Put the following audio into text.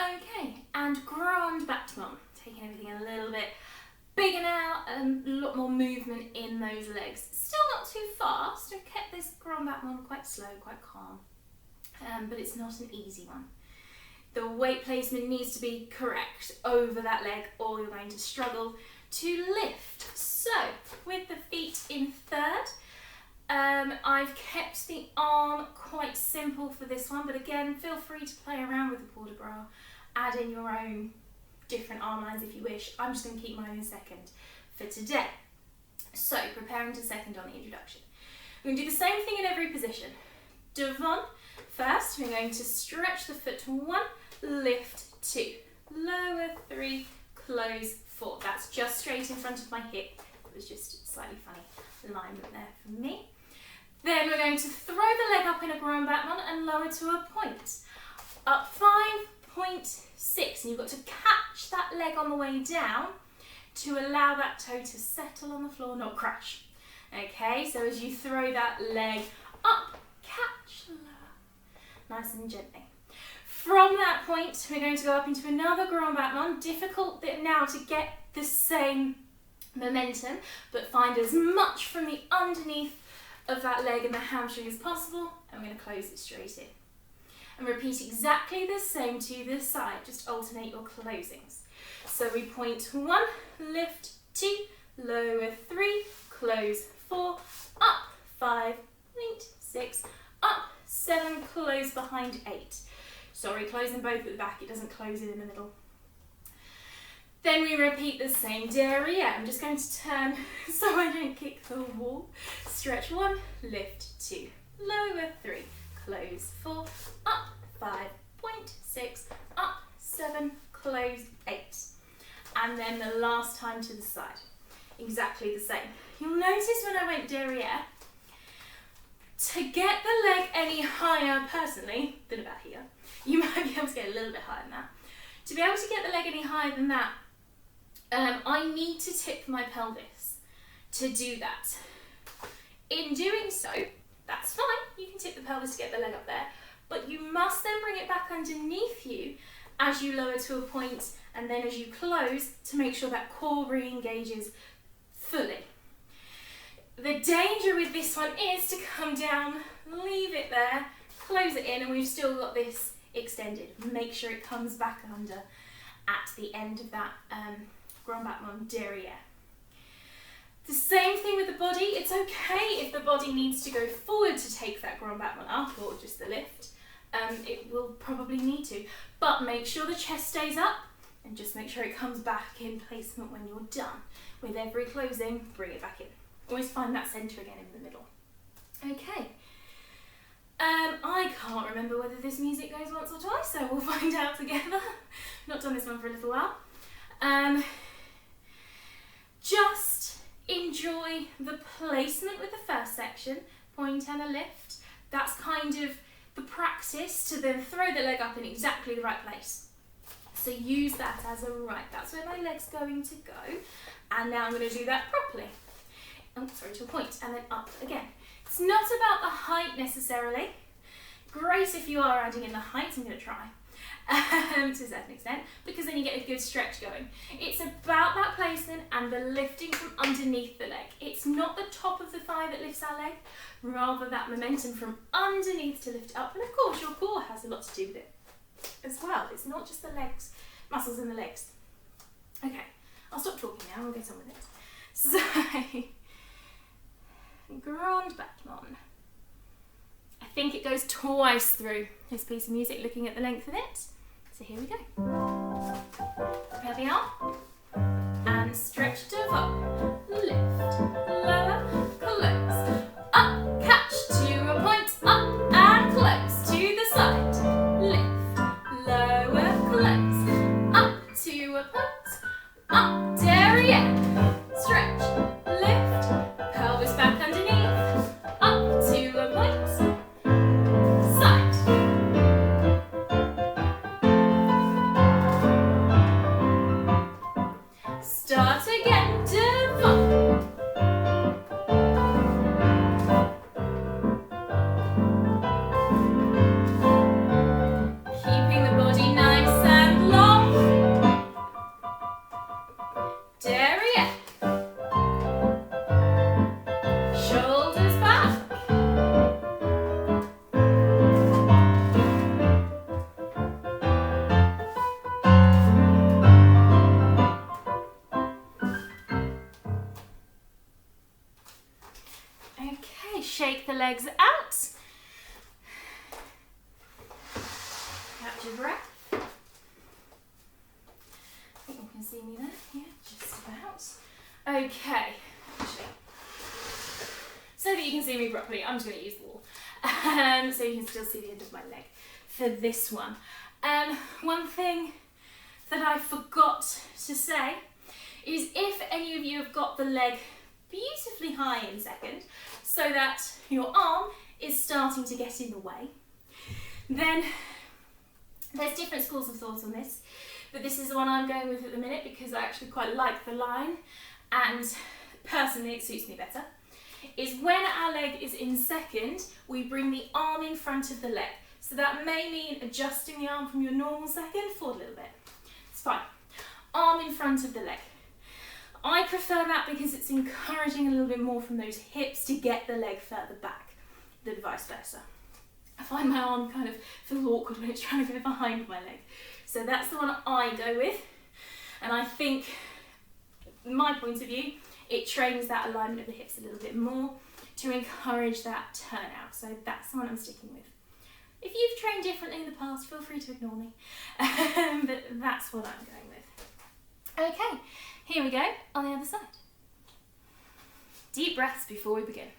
Okay, and grand battement. Taking everything a little bit bigger now, and a lot more movement in those legs. Still not too fast. I've kept this grand battement quite slow, quite calm, but it's not an easy one. The weight placement needs to be correct over that leg, or you're going to struggle to lift. So, with the feet in third, I've kept the arm quite simple for this one, but again, feel free to play around with the port de bras, add in your own different arm lines if you wish. I'm just going to keep mine in second for today. So, preparing to second on the introduction. We're going to do the same thing in every position. Devant, first, we're going to stretch the foot to 1, lift 2, lower 3, close 4. That's just straight in front of my hip. It was just a slightly funny alignment there for me. Then we're going to throw the leg up in a grand battement and lower to a point. Up 5.6, and you've got to catch that leg on the way down to allow that toe to settle on the floor, not crash. Okay, so as you throw that leg up, catch, lower, nice and gently. From that point, we're going to go up into another grand battement. Difficult now to get the same momentum, but find as much from the underneath of that leg and the hamstring as possible, and we're going to close it straight in. And repeat exactly the same to the side, just alternate your closings. So we point 1, lift 2, lower 3, close 4, up 5.6, up 7, close behind 8. Sorry, closing both at the back, it doesn't close in the middle. Then we repeat the same derriere. I'm just going to turn so I don't kick the wall. Stretch 1, lift 2, lower 3, close 4, up 5.6, up 7, close 8. And then the last time to the side. Exactly the same. You'll notice when I went derriere, to get the leg any higher, personally, than about here, you might be able to get a little bit higher than that. To be able to get the leg any higher than that, I need to tip my pelvis to do that. In doing so, that's fine, you can tip the pelvis to get the leg up there, but you must then bring it back underneath you as you lower to a point, and then as you close to make sure that core re-engages fully. The danger with this one is to come down, leave it there, close it in, and we've still got this extended. Make sure it comes back under at the end of that grand battement derriere. The same thing with the body. It's okay if the body needs to go forward to take that grand battement up, or just the lift. It will probably need to, but make sure the chest stays up and just make sure it comes back in placement when you're done. With every closing, bring it back in. Always find that centre again in the middle. Okay. I can't remember whether this music goes once or twice, so we'll find out together. Not done this one for a little while. Just enjoy the placement with the first section, point and a lift. That's kind of the practice to then throw the leg up in exactly the right place. So use that as a right. That's where my leg's going to go. And now I'm going to do that properly. Oh, sorry, to a point, and then up again. It's not about the height necessarily. Great if you are adding in the height, I'm going to try to a certain extent, because then you get a good stretch going. It's about that placement and the lifting from underneath the leg. It's not the top of the thigh that lifts our leg, rather that momentum from underneath to lift up. And of course, your core has a lot to do with it as well. It's not just the legs, muscles in the legs. Okay, I'll stop talking now, we'll get on with it. So, grand battement. I think it goes twice through this piece of music, looking at the length of it. So here we go. Prepare the arm and stretch to up, lift, lower, close, up, catch to a point, up and close to the side, lift, lower, close, up to a point, up, derriere, stretch, lift, pelvis back underneath, up to a point, side. legs out. Catch your breath. I think you can see me there. Yeah, just about. Okay. So that you can see me properly, I'm just going to use the wall. So you can still see the end of my leg for this one. One thing that I forgot to say is if any of you have got the leg beautifully high in second, so that your arm is starting to get in the way, then there's different schools of thought on this, but this is the one I'm going with at the minute because I actually quite like the line, and personally it suits me better, is when our leg is in second, we bring the arm in front of the leg. So that may mean adjusting the arm from your normal second forward a little bit. It's fine. Arm in front of the leg. I prefer that because it's encouraging a little bit more from those hips to get the leg further back than vice versa. I find my arm kind of feels awkward when it's trying to go behind my leg. So that's the one I go with. And I think, from my point of view, it trains that alignment of the hips a little bit more to encourage that turnout. So that's the one I'm sticking with. If you've trained differently in the past, feel free to ignore me. But that's what I'm going with. Okay, here we go on the other side. Deep breaths before we begin.